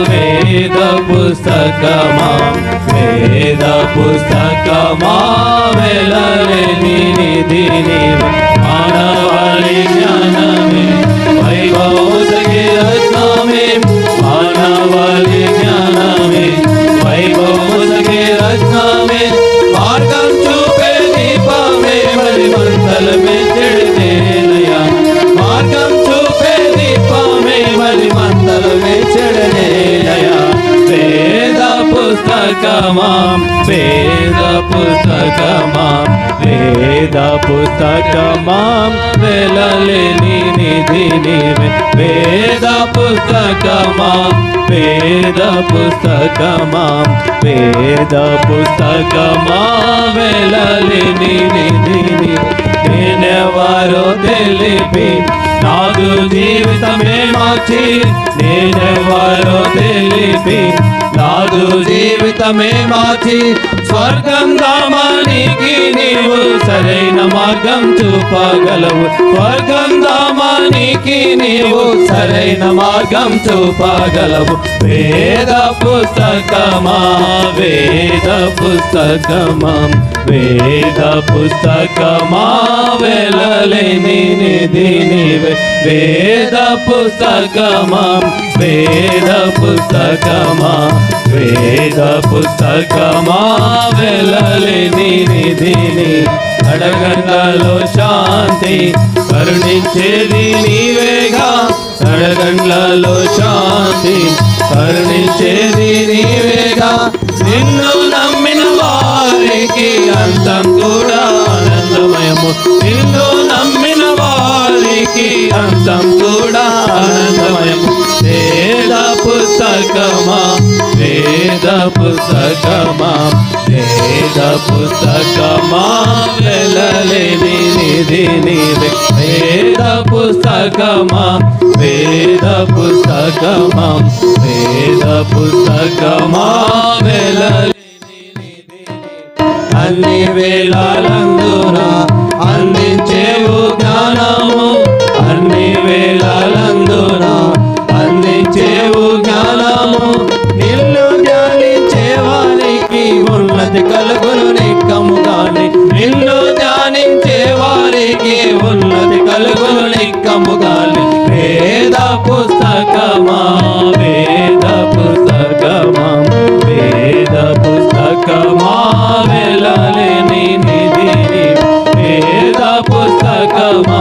వేద పుస్తకమా వేద పుస్తకమా వెలలేని నిధి నీవే మానవాళి జ్ఞానమే వైభవోదగే రత్నమే మానవాళి జ్ఞానమే వైభవోదగే రత్నమే మార్గం చూపే దీపమే మరి మంతలమే చెడనేలయా మార్గం చూపే దీపమే మరి మంతలమే చెడనేలయా వేద పుస్తకమా వేద పుస్తకమా వేద పుస్తకమా వెలలేని నిధి నీవే వేద పుస్తకమా వేద పుస్తకమా వేద పుస్తకమా వెలలేని నిధి నీవే నేనెవరో తెలిపి నాదు జీవితమే మార్చి నేనెవరో తెలిపి నాదు జీవితమే మార్చి స్వర్గం ధామానికి నీవు సరైన మార్గం చూపగలవు స్వర్గం ధామానికి నీవు సరైన మార్గం చూపగలవు వేద పుస్తకమా వేద పుస్తకమా వేద పుస్తకమా వెలలేని నిధి నీవే వేద పుస్తకమా వేద పుస్తకమా వేద పుస్తకమా వెలలేని నిధి నీవే అడగండ్లలో శాంతి కరుణించేది నీవేగా అడగండ్లలో శాంతి కరుణించేది నీవేగా నిన్ను నమ్మిన వారికి అంతం కూడా ఆనందమయము నిన్ను నమ్మిన వారికి అంతం కూడా ఆనందమయము వేద పుస్తకమా వేద పుస్తకమా వేద పుస్తకమా వెలలేని నిధి నీవే వేద పుస్తకమా వేద పుస్తకమా వేద పుస్తకమా వెలలేని నిధి అన్ని వేళలందున అందించేవు జ్ఞానము అన్ని వేళలందున అందించేవు జ్ఞానము నిన్ను ధ్యానించే వారికి ఉన్నతి కలుగును నిక్కముగానే నిన్ను ధ్యానించే వారికి ఉన్నతి కలుగును నిక్కముగానే వేద పుస్తకమా వేద పుస్తకమా వేద పుస్తకమా వెలలేని నిధి వేద పుస్తకమా